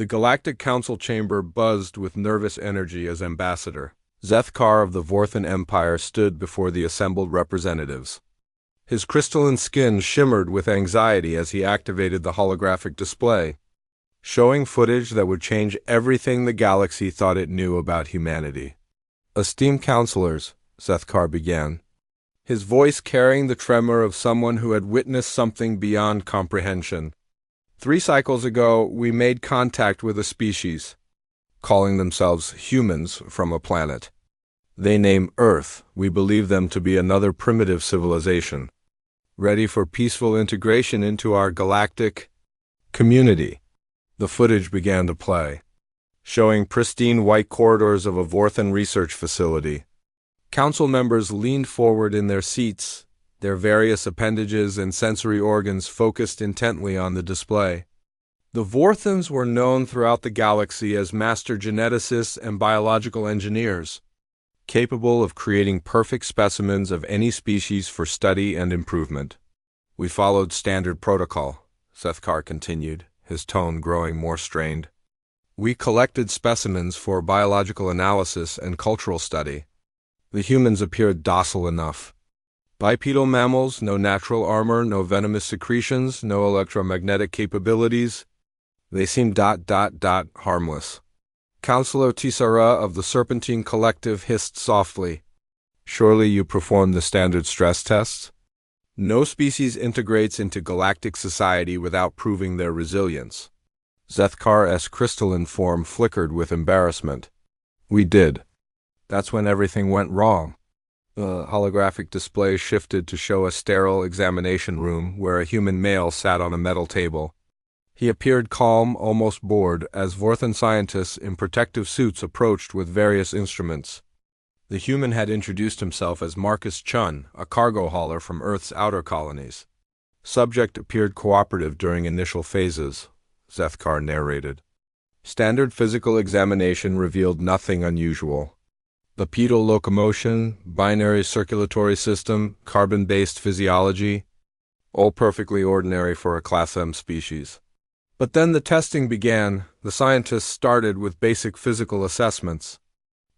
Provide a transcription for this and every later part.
The Galactic Council chamber buzzed with nervous energy as ambassador. Zethkar of the Vorthan Empire stood before the assembled representatives. His crystalline skin shimmered with anxiety as he activated the holographic display, showing footage that would change everything the galaxy thought it knew about humanity. "Esteemed counselors," Zethkar began, his voice carrying the tremor of someone who had witnessed something beyond comprehension. 3 cycles ago, we made contact with a species, calling themselves humans, from a planet. They name Earth. We believe them to be another primitive civilization, ready for peaceful integration into our galactic community. The footage began to play, showing pristine white corridors of a Vorthan research facility. Council members leaned forward in their seats, their various appendages and sensory organs focused intently on the display. The Vorthans were known throughout the galaxy as master geneticists and biological engineers, capable of creating perfect specimens of any species for study and improvement. "We followed standard protocol," Zethkar continued, his tone growing more strained. "We collected specimens for biological analysis and cultural study. The humans appeared docile enough. Bipedal mammals, no natural armor, no venomous secretions, no electromagnetic capabilities. They seemed harmless." Counselor Tisara of the Serpentine Collective hissed softly. "Surely you performed the standard stress tests? No species integrates into galactic society without proving their resilience." Zethkar's crystalline form flickered with embarrassment. "We did. That's when everything went wrong." The holographic display shifted to show a sterile examination room where a human male sat on a metal table. He appeared calm, almost bored, as Vorthan scientists in protective suits approached with various instruments. The human had introduced himself as Marcus Chun, a cargo hauler from Earth's outer colonies. Subject appeared cooperative during initial phases, Zethkar narrated. Standard physical examination revealed nothing unusual. Bipedal locomotion, binary circulatory system, carbon-based physiology, all perfectly ordinary for a Class M species. But then the testing began. The scientists started with basic physical assessments.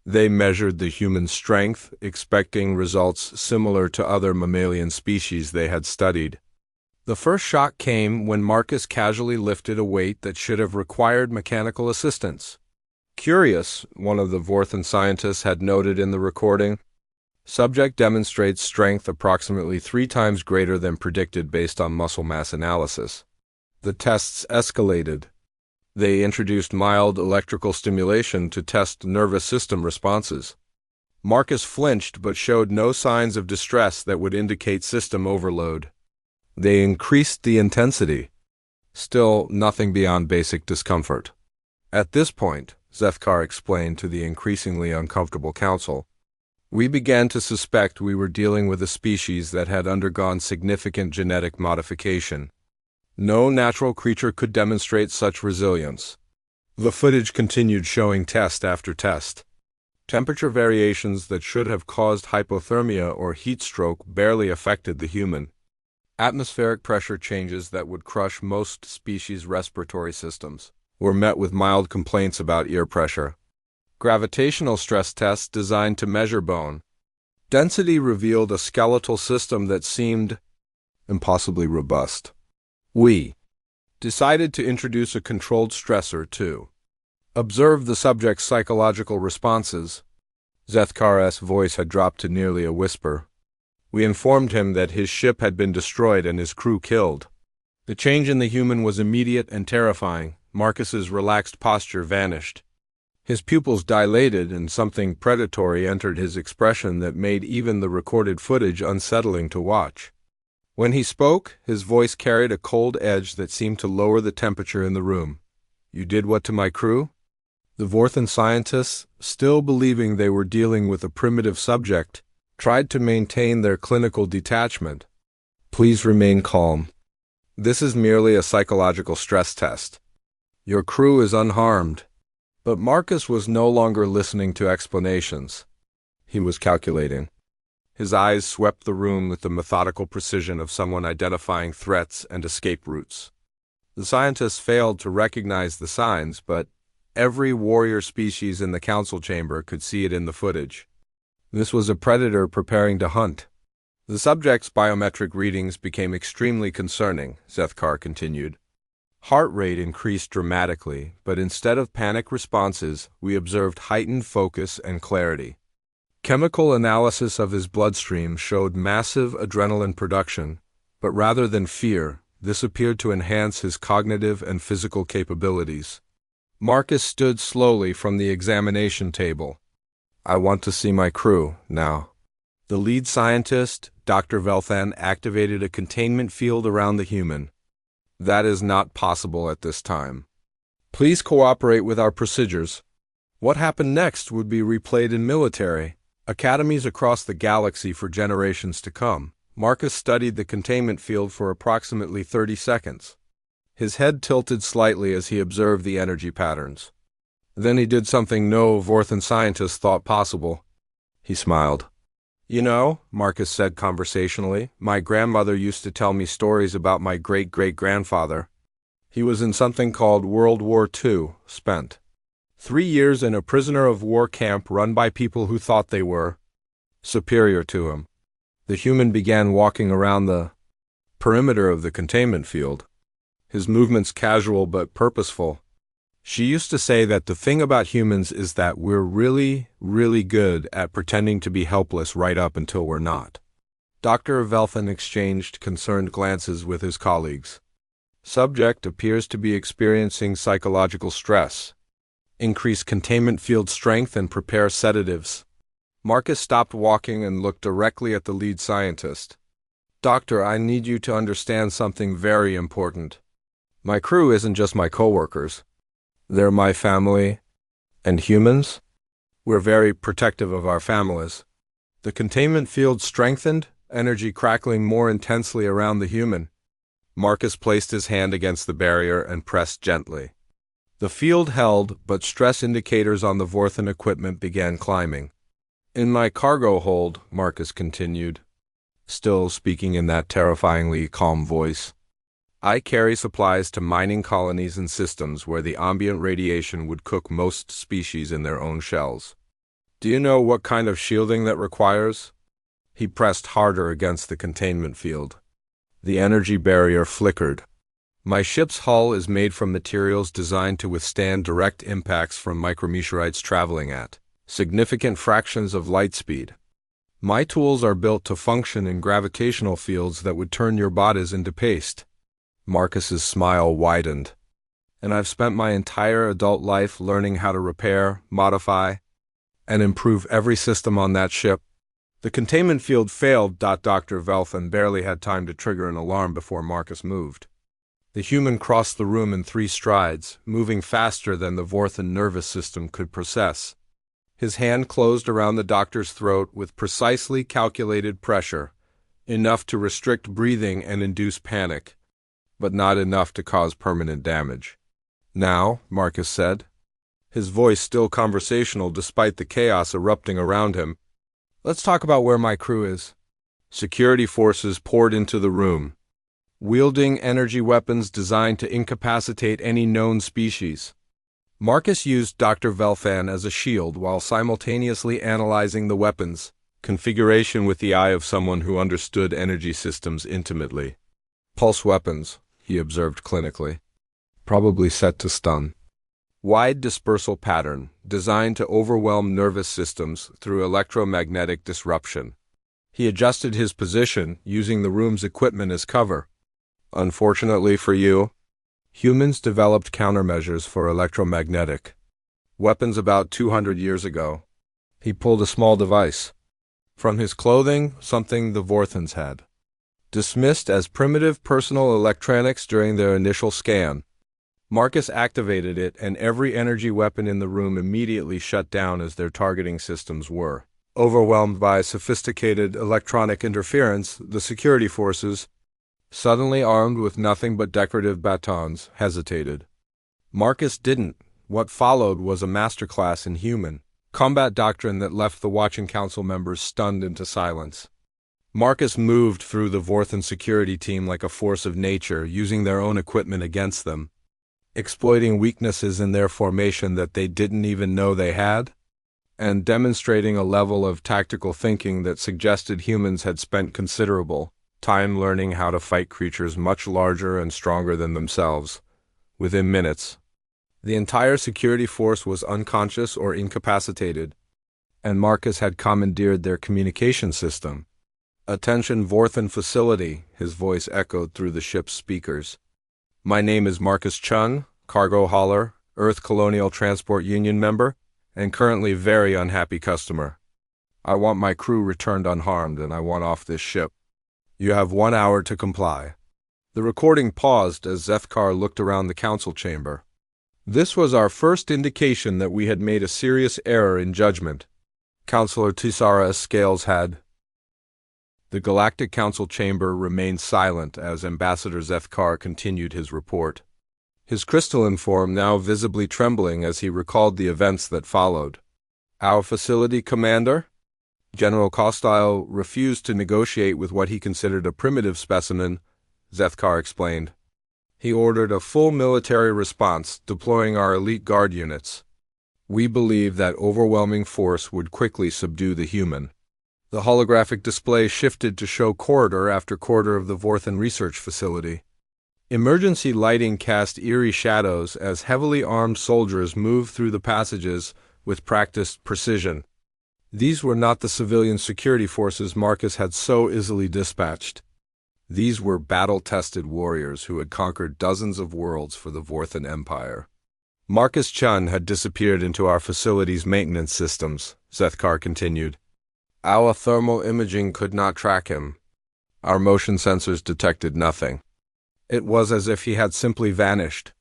They measured the human strength, expecting results similar to other mammalian species they had studied. The first shock came when Marcus casually lifted a weight that should have required mechanical assistance. "Curious," one of the Vorthan scientists had noted in the recording. "Subject demonstrates strength approximately 3 times greater than predicted based on muscle mass analysis." The tests escalated. They introduced mild electrical stimulation to test nervous system responses. Marcus flinched but showed no signs of distress that would indicate system overload. They increased the intensity. Still, nothing beyond basic discomfort. At this point, Zethkar explained to the increasingly uncomfortable council, we began to suspect we were dealing with a species that had undergone significant genetic modification. No natural creature could demonstrate such resilience. The footage continued showing test after test. Temperature variations that should have caused hypothermia or heat stroke barely affected the human. Atmospheric pressure changes that would crush most species' respiratory systems were met with mild complaints about ear pressure. Gravitational stress tests designed to measure bone density revealed a skeletal system that seemed impossibly robust. We decided to introduce a controlled stressor to observe the subject's psychological responses. Zethkar's voice had dropped to nearly a whisper. We informed him that his ship had been destroyed and his crew killed. The change in the human was immediate and terrifying. Marcus's relaxed posture vanished. His pupils dilated and something predatory entered his expression that made even the recorded footage unsettling to watch. When he spoke, his voice carried a cold edge that seemed to lower the temperature in the room. "You did what to my crew?" The Vorthan scientists, still believing they were dealing with a primitive subject, tried to maintain their clinical detachment. "Please remain calm. This is merely a psychological stress test. Your crew is unharmed." But Marcus was no longer listening to explanations. He was calculating. His eyes swept the room with the methodical precision of someone identifying threats and escape routes. The scientists failed to recognize the signs, but every warrior species in the council chamber could see it in the footage. This was a predator preparing to hunt. The subject's biometric readings became extremely concerning, Zethkar continued. Heart rate increased dramatically, but instead of panic responses, we observed heightened focus and clarity. Chemical analysis of his bloodstream showed massive adrenaline production, but rather than fear, this appeared to enhance his cognitive and physical capabilities. Marcus stood slowly from the examination table. I want to see my crew, now. The lead scientist, Dr. Velthan, activated a containment field around the human. That is not possible at this time. Please cooperate with our procedures. What happened next would be replayed in military academies across the galaxy for generations to come. Marcus studied the containment field for approximately 30 seconds. His head tilted slightly as he observed the energy patterns. Then he did something no Vorthan scientist thought possible. He smiled. You know, Marcus said conversationally, my grandmother used to tell me stories about my great-great-grandfather. He was in something called World War II, spent 3 years in a prisoner of war camp run by people who thought they were superior to him. The human began walking around the perimeter of the containment field, his movements casual but purposeful. She used to say that the thing about humans is that we're really, really good at pretending to be helpless right up until we're not. Dr. Velthan exchanged concerned glances with his colleagues. Subject appears to be experiencing psychological stress. Increase containment field strength and prepare sedatives. Marcus stopped walking and looked directly at the lead scientist. Doctor, I need you to understand something very important. My crew isn't just my coworkers. They're my family. And humans? We're very protective of our families. The containment field strengthened, energy crackling more intensely around the human. Marcus placed his hand against the barrier and pressed gently. The field held, but stress indicators on the Vorthan equipment began climbing. In my cargo hold, Marcus continued, still speaking in that terrifyingly calm voice, I carry supplies to mining colonies and systems where the ambient radiation would cook most species in their own shells. Do you know what kind of shielding that requires? He pressed harder against the containment field. The energy barrier flickered. My ship's hull is made from materials designed to withstand direct impacts from micrometeorites traveling at significant fractions of light speed. My tools are built to function in gravitational fields that would turn your bodies into paste. Marcus's smile widened. And I've spent my entire adult life learning how to repair, modify, and improve every system on that ship. The containment field failed. Dr. Velthan barely had time to trigger an alarm before Marcus moved. The human crossed the room in 3 strides, moving faster than the Vorthan nervous system could process. His hand closed around the doctor's throat with precisely calculated pressure, enough to restrict breathing and induce panic, but not enough to cause permanent damage. Now, Marcus said, his voice still conversational despite the chaos erupting around him, let's talk about where my crew is. Security forces poured into the room, wielding energy weapons designed to incapacitate any known species. Marcus used Dr. Velthan as a shield while simultaneously analyzing the weapons configuration with the eye of someone who understood energy systems intimately. Pulse weapons, he observed clinically, probably set to stun. Wide dispersal pattern, designed to overwhelm nervous systems through electromagnetic disruption. He adjusted his position, using the room's equipment as cover. Unfortunately for you, humans developed countermeasures for electromagnetic weapons about 200 years ago. He pulled a small device from his clothing, something the Vorthans had dismissed as primitive personal electronics during their initial scan. Marcus activated it, and every energy weapon in the room immediately shut down as their targeting systems were overwhelmed by sophisticated electronic interference. The security forces, suddenly armed with nothing but decorative batons, hesitated. Marcus didn't. What followed was a masterclass in human combat doctrine that left the watching council members stunned into silence. Marcus moved through the Vorthan security team like a force of nature, using their own equipment against them, exploiting weaknesses in their formation that they didn't even know they had, and demonstrating a level of tactical thinking that suggested humans had spent considerable time learning how to fight creatures much larger and stronger than themselves. Within minutes, the entire security force was unconscious or incapacitated, and Marcus had commandeered their communication system. "Attention Vorthan facility," his voice echoed through the ship's speakers. "My name is Marcus Chung, cargo hauler, Earth Colonial Transport Union member, and currently very unhappy customer. I want my crew returned unharmed, and I want off this ship. You have 1 hour to comply." The recording paused as Zethkar looked around the council chamber. This was our first indication that we had made a serious error in judgment. Counselor Tisara Scales had. The Galactic Council chamber remained silent as Ambassador Zethkar continued his report, his crystalline form now visibly trembling as he recalled the events that followed. "Our facility commander?" General Costile refused to negotiate with what he considered a primitive specimen, Zethkar explained. He ordered a full military response, deploying our elite guard units. We believe that overwhelming force would quickly subdue the human. The holographic display shifted to show corridor after corridor of the Vorthan research facility. Emergency lighting cast eerie shadows as heavily armed soldiers moved through the passages with practiced precision. These were not the civilian security forces Marcus had so easily dispatched. These were battle-tested warriors who had conquered dozens of worlds for the Vorthan Empire. Marcus Chun had disappeared into our facility's maintenance systems, Zethkar continued. Our thermal imaging could not track him. Our motion sensors detected nothing. It was as if he had simply vanished.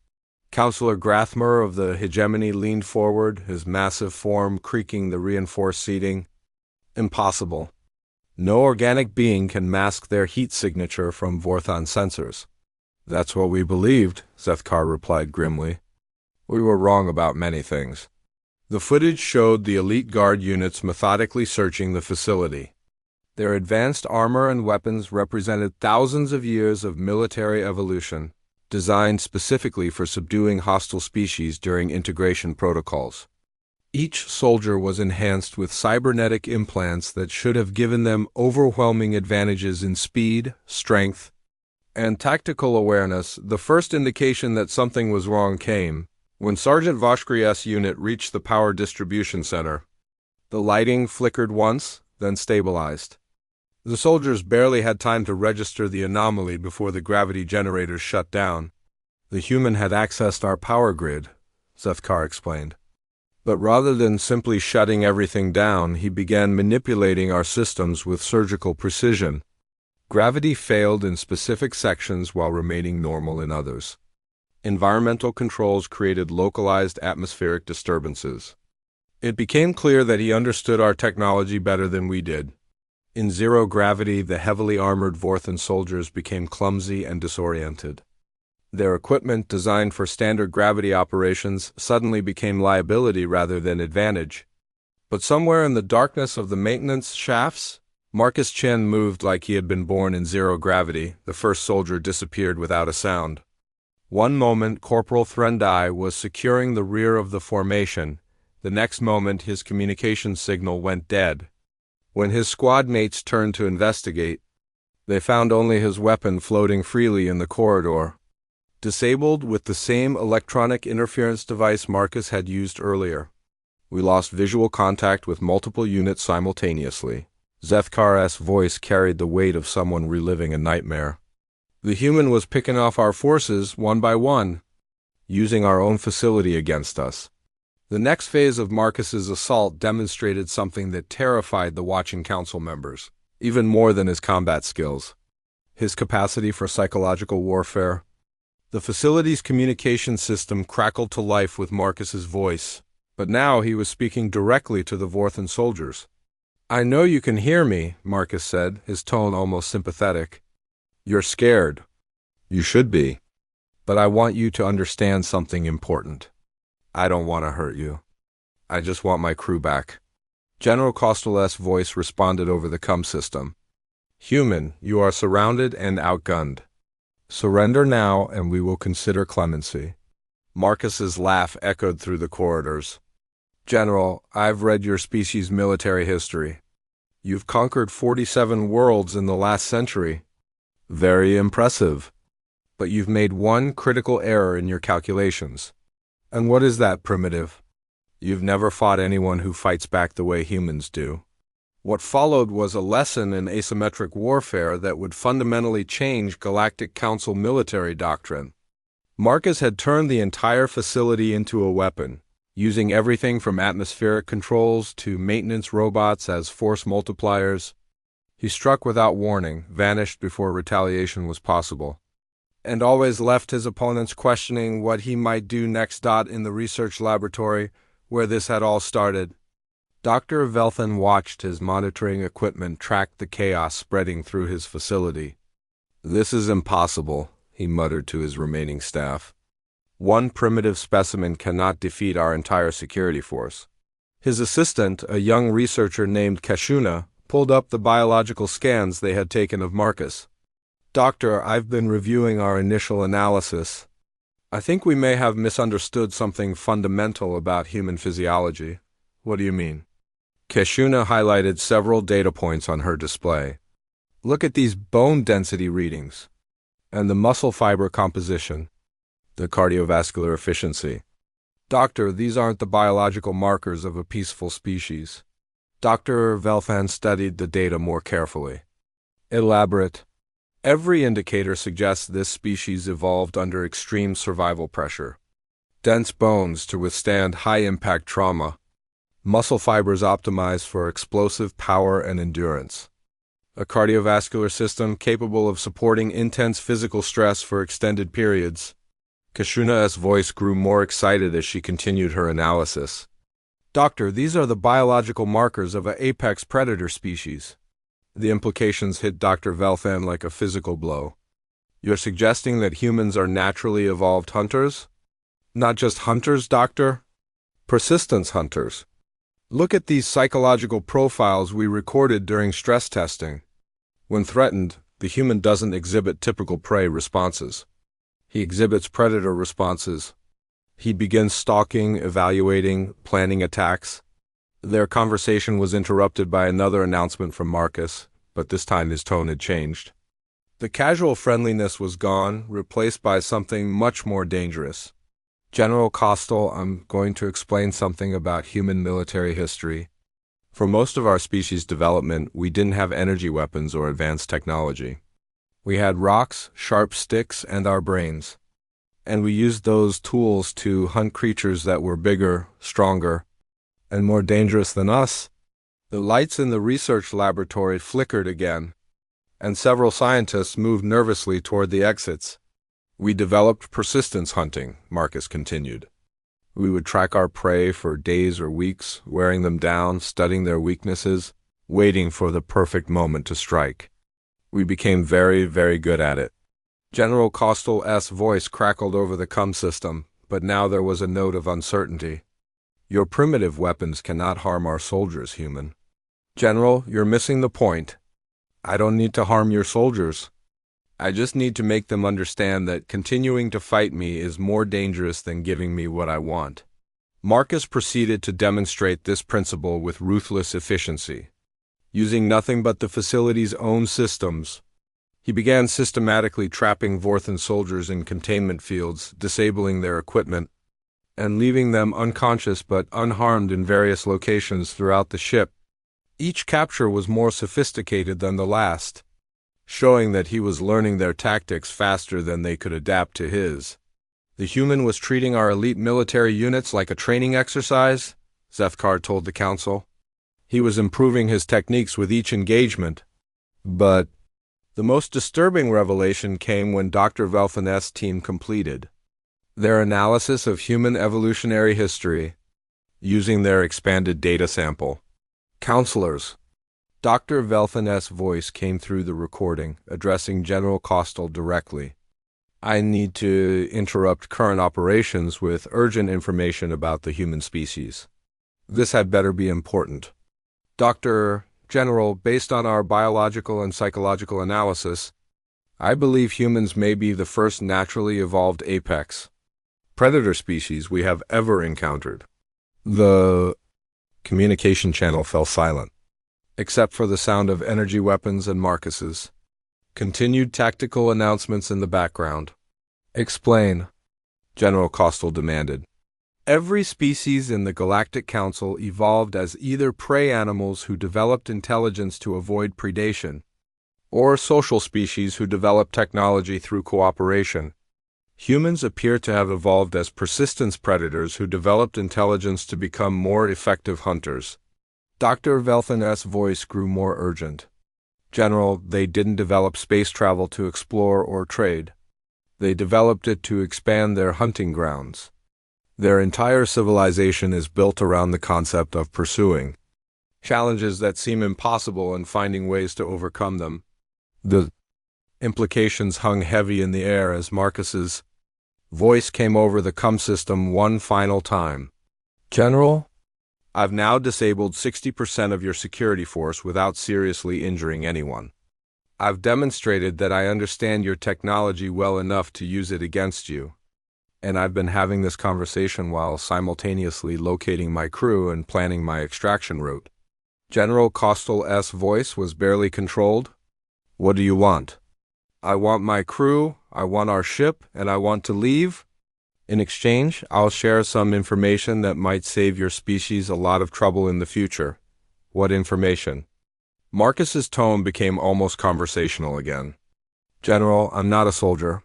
Counselor Grathmer of the Hegemony leaned forward, his massive form creaking the reinforced seating. Impossible. No organic being can mask their heat signature from Vorthan sensors. That's what we believed, Zethkar replied grimly. We were wrong about many things. The footage showed the elite guard units methodically searching the facility. Their advanced armor and weapons represented thousands of years of military evolution, designed specifically for subduing hostile species during integration protocols. Each soldier was enhanced with cybernetic implants that should have given them overwhelming advantages in speed, strength, and tactical awareness. The first indication that something was wrong came when Sergeant Voshkri's unit reached the power distribution center. The lighting flickered once, then stabilized. The soldiers barely had time to register the anomaly before the gravity generators shut down. The human had accessed our power grid, Zethkar explained. But rather than simply shutting everything down, he began manipulating our systems with surgical precision. Gravity failed in specific sections while remaining normal in others. Environmental controls created localized atmospheric disturbances. It became clear that he understood our technology better than we did. In zero gravity, the heavily armored Vorthan soldiers became clumsy and disoriented. Their equipment, designed for standard gravity operations, suddenly became liability rather than advantage. But somewhere in the darkness of the maintenance shafts, Marcus Chen moved like he had been born in zero gravity. The first soldier disappeared without a sound. One moment, Corporal Threndai was securing the rear of the formation. The next moment, his communication signal went dead. When his squad mates turned to investigate, they found only his weapon floating freely in the corridor, disabled with the same electronic interference device Marcus had used earlier. We lost visual contact with multiple units simultaneously. Zethkar's voice carried the weight of someone reliving a nightmare. The human was picking off our forces one by one, using our own facility against us. The next phase of Marcus's assault demonstrated something that terrified the watching council members, even more than his combat skills. His capacity for psychological warfare. The facility's communication system crackled to life with Marcus's voice, but now he was speaking directly to the Vorthan soldiers. I know you can hear me, Marcus said, his tone almost sympathetic. You're scared. You should be. But I want you to understand something important. I don't want to hurt you. I just want my crew back. General Costellet's voice responded over the CUM system. Human, you are surrounded and outgunned. Surrender now, and we will consider clemency. Marcus's laugh echoed through the corridors. General, I've read your species' military history. You've conquered 47 worlds in the last century. Very impressive. But you've made one critical error in your calculations. And what is that, Primitive? You've never fought anyone who fights back the way humans do. What followed was a lesson in asymmetric warfare that would fundamentally change Galactic Council military doctrine. Marcus had turned the entire facility into a weapon, using everything from atmospheric controls to maintenance robots as force multipliers. He struck without warning, vanished before retaliation was possible, and always left his opponents questioning what he might do next. In the research laboratory, where this had all started, Dr. Velthan watched his monitoring equipment track the chaos spreading through his facility. "This is impossible," he muttered to his remaining staff. "One primitive specimen cannot defeat our entire security force." His assistant, a young researcher named Kashuna, pulled up the biological scans they had taken of Marcus. "Doctor, I've been reviewing our initial analysis. I think we may have misunderstood something fundamental about human physiology." "What do you mean?" Kashuna highlighted several data points on her display. "Look at these bone density readings, and the muscle fiber composition, the cardiovascular efficiency. Doctor, these aren't the biological markers of a peaceful species." Dr. Velthan studied the data more carefully. "Elaborate. Every indicator suggests this species evolved under extreme survival pressure. Dense bones to withstand high-impact trauma. Muscle fibers optimized for explosive power and endurance. A cardiovascular system capable of supporting intense physical stress for extended periods." Kashuna's voice grew more excited as she continued her analysis. "Doctor, these are the biological markers of an apex predator species." The implications hit Dr. Velthan like a physical blow. "You're suggesting that humans are naturally evolved hunters?" "Not just hunters, Doctor. Persistence hunters. Look at these psychological profiles we recorded during stress testing. When threatened, the human doesn't exhibit typical prey responses. He exhibits predator responses. He begins stalking, evaluating, planning attacks." Their conversation was interrupted by another announcement from Marcus, but this time his tone had changed. The casual friendliness was gone, replaced by something much more dangerous. "General Costal, I'm going to explain something about human military history. For most of our species' development, we didn't have energy weapons or advanced technology. We had rocks, sharp sticks, and our brains. And we used those tools to hunt creatures that were bigger, stronger, and more dangerous than us." The lights in the research laboratory flickered again, and several scientists moved nervously toward the exits. "We developed persistence hunting," Marcus continued. "We would track our prey for days or weeks, wearing them down, studying their weaknesses, waiting for the perfect moment to strike. We became very, very good at it." General Costal's voice crackled over the comm system, but now there was a note of uncertainty. "Your primitive weapons cannot harm our soldiers, human." "General, you're missing the point. I don't need to harm your soldiers. I just need to make them understand that continuing to fight me is more dangerous than giving me what I want." Marcus proceeded to demonstrate this principle with ruthless efficiency. Using nothing but the facility's own systems, he began systematically trapping Vorthan soldiers in containment fields, disabling their equipment, and leaving them unconscious but unharmed in various locations throughout the ship. Each capture was more sophisticated than the last, showing that he was learning their tactics faster than they could adapt to his. "The human was treating our elite military units like a training exercise," Zethkar told the council. "He was improving his techniques with each engagement. But the most disturbing revelation came when Dr. Velthan's team completed their analysis of human evolutionary history, using their expanded data sample. "Counselors," Dr. Velthan's voice came through the recording, addressing General Costal directly. "I need to interrupt current operations with urgent information about the human species. This had better be important. Dr. General, based on our biological and psychological analysis, I believe humans may be the first naturally evolved apex predator species we have ever encountered. The communication channel fell silent, except for the sound of energy weapons and Marcus's continued tactical announcements in the background. Explain, General Costal demanded. Every species in the Galactic Council evolved as either prey animals who developed intelligence to avoid predation, or social species who developed technology through cooperation. Humans appear to have evolved as persistence predators who developed intelligence to become more effective hunters. Dr. Velthan's voice grew more urgent. General, they didn't develop space travel to explore or trade. They developed it to expand their hunting grounds. Their entire civilization is built around the concept of pursuing challenges that seem impossible and finding ways to overcome them. The implications hung heavy in the air as Marcus's voice came over the comm system one final time. General, I've now disabled 60% of your security force without seriously injuring anyone. I've demonstrated that I understand your technology well enough to use it against you, and I've been having this conversation while simultaneously locating my crew and planning my extraction route. General Costal's voice was barely controlled. What do you want? I want my crew, I want our ship, and I want to leave. In exchange, I'll share some information that might save your species a lot of trouble in the future. What information? Marcus's tone became almost conversational again. General, I'm not a soldier.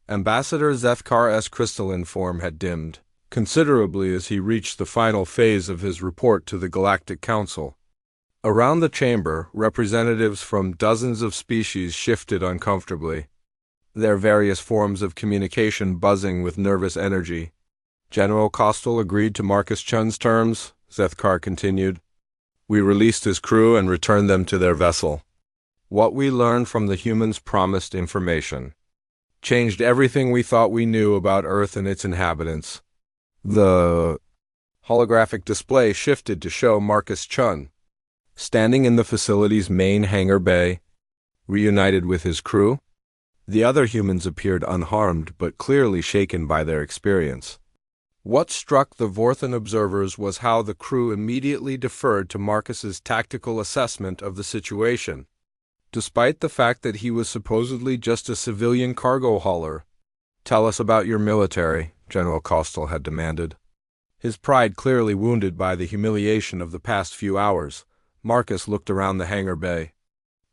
Ambassador Zethkar's crystalline form had dimmed considerably as he reached the final phase of his report to the Galactic Council. Around the chamber, representatives from dozens of species shifted uncomfortably, their various forms of communication buzzing with nervous energy. General Costal agreed to Marcus Chun's terms, Zethkar continued. We released his crew and returned them to their vessel. What we learned from the humans' promised information changed everything we thought we knew about Earth and its inhabitants. The holographic display shifted to show Marcus Chun standing in the facility's main hangar bay, reunited with his crew. The other humans appeared unharmed but clearly shaken by their experience. What struck the Vorthan observers was how the crew immediately deferred to Marcus's tactical assessment of the situation, despite the fact that he was supposedly just a civilian cargo hauler. Tell us about your military, General Costal had demanded. His pride clearly wounded by the humiliation of the past few hours. Marcus looked around the hangar bay,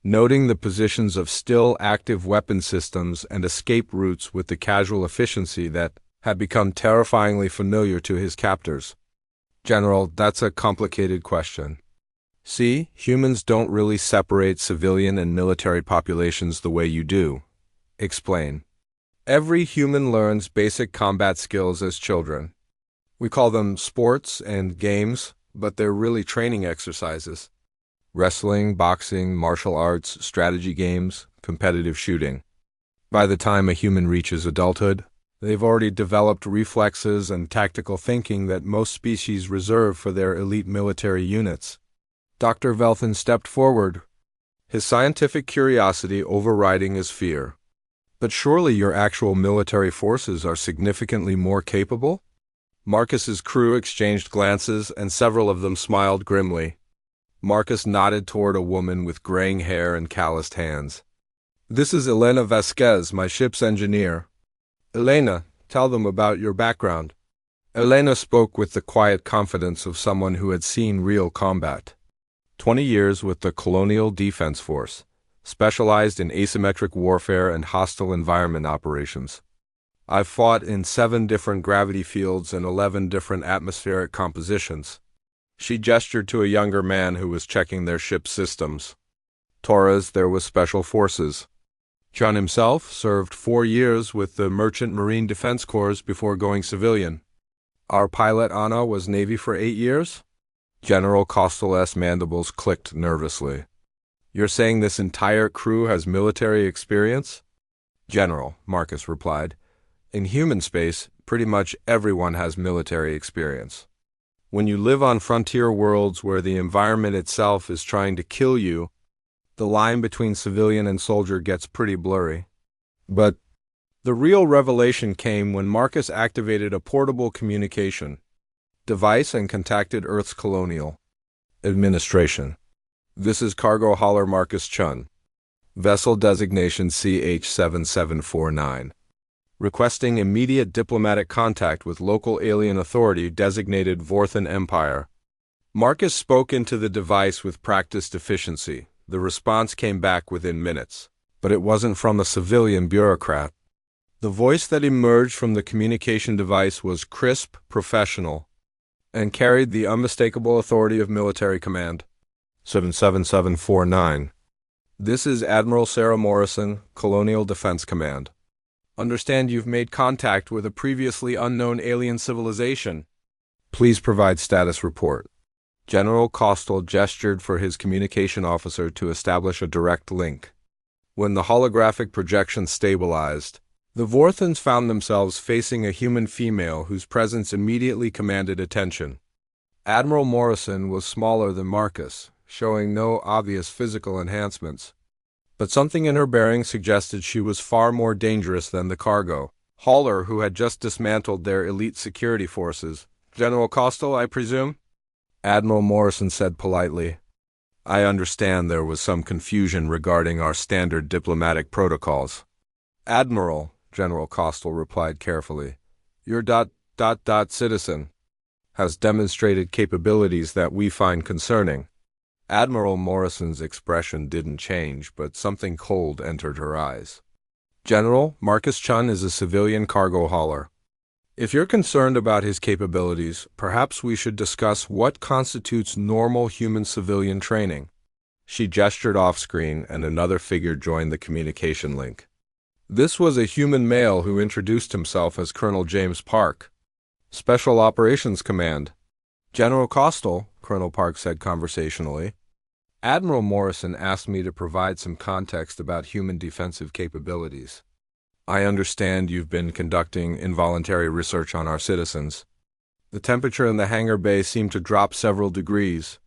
noting the positions of still active weapon systems and escape routes with the casual efficiency that had become terrifyingly familiar to his captors. General, that's a complicated question. See, humans don't really separate civilian and military populations the way you do. Explain. Every human learns basic combat skills as children. We call them sports and games, but they're really training exercises. Wrestling, boxing, martial arts, strategy games, competitive shooting. By the time a human reaches adulthood, they've already developed reflexes and tactical thinking that most species reserve for their elite military units. Dr. Velthan stepped forward, his scientific curiosity overriding his fear. But surely your actual military forces are significantly more capable? Marcus's crew exchanged glances, and several of them smiled grimly. Marcus nodded toward a woman with graying hair and calloused hands. This is Elena Vasquez, my ship's engineer. Elena, tell them about your background. Elena spoke with the quiet confidence of someone who had seen real combat. 20 years with the Colonial Defense Force, specialized in asymmetric warfare and hostile environment operations. I've fought in 7 different gravity fields and 11 different atmospheric compositions. She gestured to a younger man who was checking their ship's systems. Torres, there was Special Forces. Chun himself served 4 years with the Merchant Marine Defense Corps before going civilian. Our pilot Anna was Navy for 8 years? General Costal's mandibles clicked nervously. You're saying this entire crew has military experience? General, Marcus replied. In human space, pretty much everyone has military experience. When you live on frontier worlds where the environment itself is trying to kill you, the line between civilian and soldier gets pretty blurry. But the real revelation came when Marcus activated a portable communication device and contacted Earth's colonial administration. This is Cargo Hauler Marcus Chun, vessel designation CH7749, requesting immediate diplomatic contact with local alien authority designated Vorthan Empire. Marcus spoke into the device with practiced efficiency. The response came back within minutes, but it wasn't from a civilian bureaucrat. The voice that emerged from the communication device was crisp, professional, and carried the unmistakable authority of military command. 77749. This is Admiral Sarah Morrison, Colonial Defense Command. Understand you've made contact with a previously unknown alien civilization. Please provide status report. General Costal gestured for his communication officer to establish a direct link. When the holographic projection stabilized, the Vorthans found themselves facing a human female whose presence immediately commanded attention. Admiral Morrison was smaller than Marcus, showing no obvious physical enhancements, but something in her bearing suggested she was far more dangerous than the cargo hauler who had just dismantled their elite security forces. General Costal, I presume? Admiral Morrison said politely. I understand there was some confusion regarding our standard diplomatic protocols. Admiral, General Costal replied carefully, your citizen has demonstrated capabilities that we find concerning. Admiral Morrison's expression didn't change, but something cold entered her eyes. General, Marcus Chun is a civilian cargo hauler. If you're concerned about his capabilities, perhaps we should discuss what constitutes normal human-civilian training. She gestured off-screen, and another figure joined the communication link. This was a human male who introduced himself as Colonel James Park, Special Operations Command. General Costal, Colonel Park said conversationally. Admiral Morrison asked me to provide some context about human defensive capabilities. I understand you've been conducting involuntary research on our citizens. The temperature in the hangar bay seemed to drop several degrees.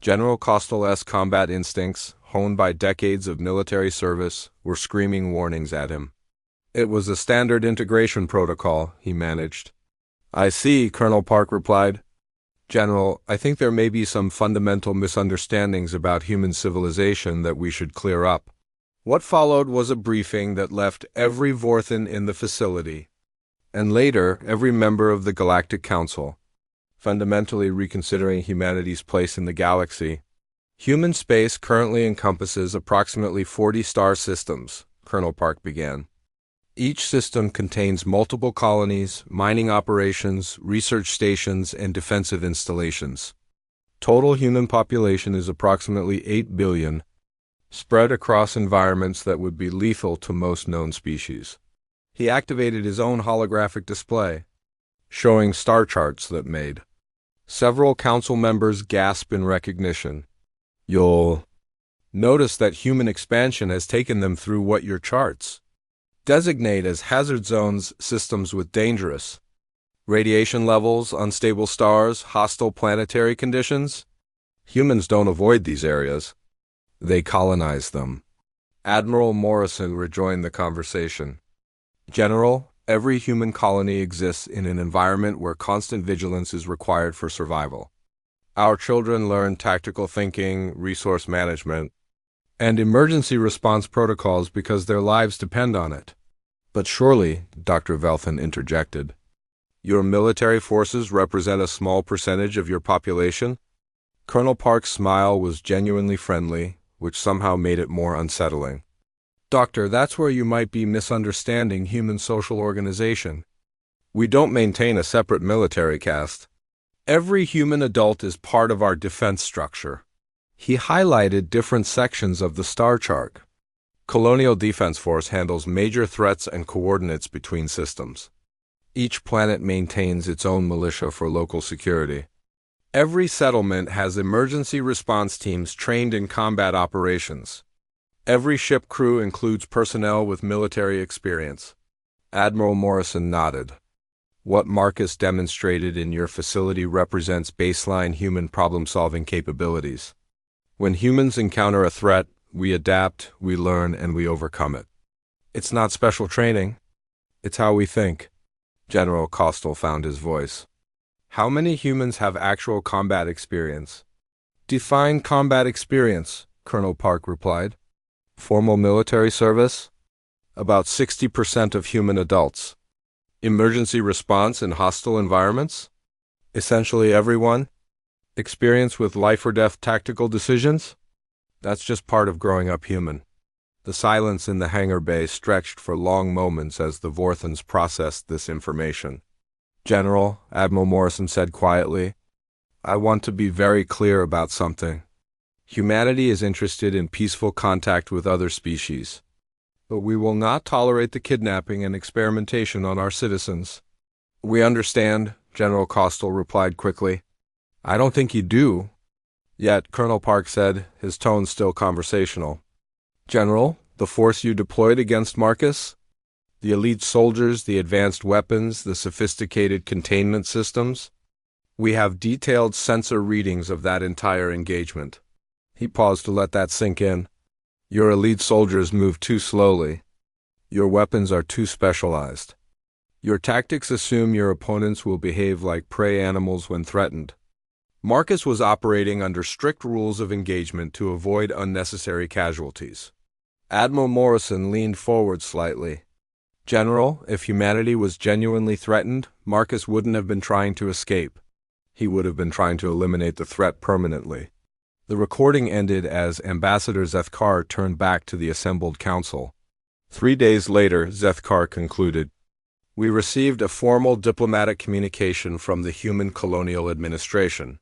General Costal's combat instincts, honed by decades of military service, were screaming warnings at him. It was a standard integration protocol, he managed. I see, Colonel Park replied. General, I think there may be some fundamental misunderstandings about human civilization that we should clear up. What followed was a briefing that left every Vorthan in the facility, and later every member of the Galactic Council, fundamentally reconsidering humanity's place in the galaxy. Human space currently encompasses approximately 40 star systems, Colonel Park began. Each system contains multiple colonies, mining operations, research stations, and defensive installations. Total human population is approximately 8 billion, spread across environments that would be lethal to most known species. He activated his own holographic display, showing star charts that made. Several council members gasped in recognition. You'll notice that human expansion has taken them through what your charts designate as hazard zones, systems with dangerous radiation levels, unstable stars, hostile planetary conditions. Humans don't avoid these areas. They colonize them. Admiral Morrison rejoined the conversation. General, every human colony exists in an environment where constant vigilance is required for survival. Our children learn tactical thinking, resource management, and emergency response protocols because their lives depend on it. But surely, Dr. Velthan interjected, your military forces represent a small percentage of your population? Colonel Park's smile was genuinely friendly, which somehow made it more unsettling. Doctor, that's where you might be misunderstanding human social organization. We don't maintain a separate military caste. Every human adult is part of our defense structure. He highlighted different sections of the star chart. Colonial Defense Force handles major threats and coordinates between systems. Each planet maintains its own militia for local security. Every settlement has emergency response teams trained in combat operations. Every ship crew includes personnel with military experience. Admiral Morrison nodded. What Marcus demonstrated in your facility represents baseline human problem-solving capabilities. When humans encounter a threat, we adapt, we learn, and we overcome it. It's not special training. It's how we think. General Costal found his voice. How many humans have actual combat experience? Define combat experience, Colonel Park replied. Formal military service? About 60% of human adults. Emergency response in hostile environments? Essentially everyone. Experience with life-or-death tactical decisions? That's just part of growing up human. The silence in the hangar bay stretched for long moments as the Vorthans processed this information. General, Admiral Morrison said quietly, I want to be very clear about something. Humanity is interested in peaceful contact with other species. But we will not tolerate the kidnapping and experimentation on our citizens. We understand, General Costal replied quickly. I don't think you do. Yet, Colonel Park said, his tone still conversational. General, the force you deployed against Marcus? The elite soldiers, the advanced weapons, the sophisticated containment systems? We have detailed sensor readings of that entire engagement. He paused to let that sink in. Your elite soldiers move too slowly. Your weapons are too specialized. Your tactics assume your opponents will behave like prey animals when threatened. Marcus was operating under strict rules of engagement to avoid unnecessary casualties. Admiral Morrison leaned forward slightly. General, if humanity was genuinely threatened, Marcus wouldn't have been trying to escape. He would have been trying to eliminate the threat permanently. The recording ended as Ambassador Zethkar turned back to the assembled council. 3 days later, Zethkar concluded, We received a formal diplomatic communication from the Human Colonial Administration.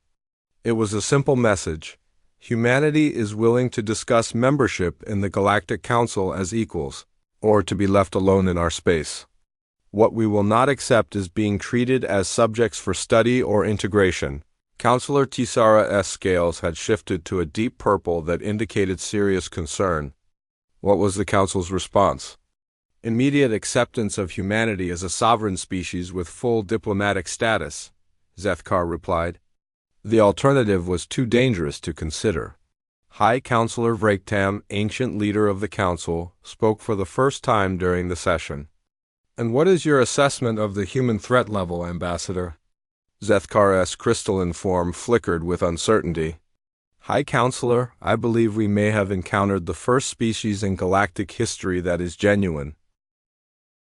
It was a simple message. Humanity is willing to discuss membership in the Galactic Council as equals, or to be left alone in our space. What we will not accept is being treated as subjects for study or integration. Counselor Tisara S. Scales had shifted to a deep purple that indicated serious concern. What was the Council's response? Immediate acceptance of humanity as a sovereign species with full diplomatic status, Zethkar replied. The alternative was too dangerous to consider. High Counselor Vraktam, ancient leader of the Council, spoke for the first time during the session. And what is your assessment of the human threat level, Ambassador? Zethkar's crystalline form flickered with uncertainty. High Counselor, I believe we may have encountered the first species in galactic history that is genuine.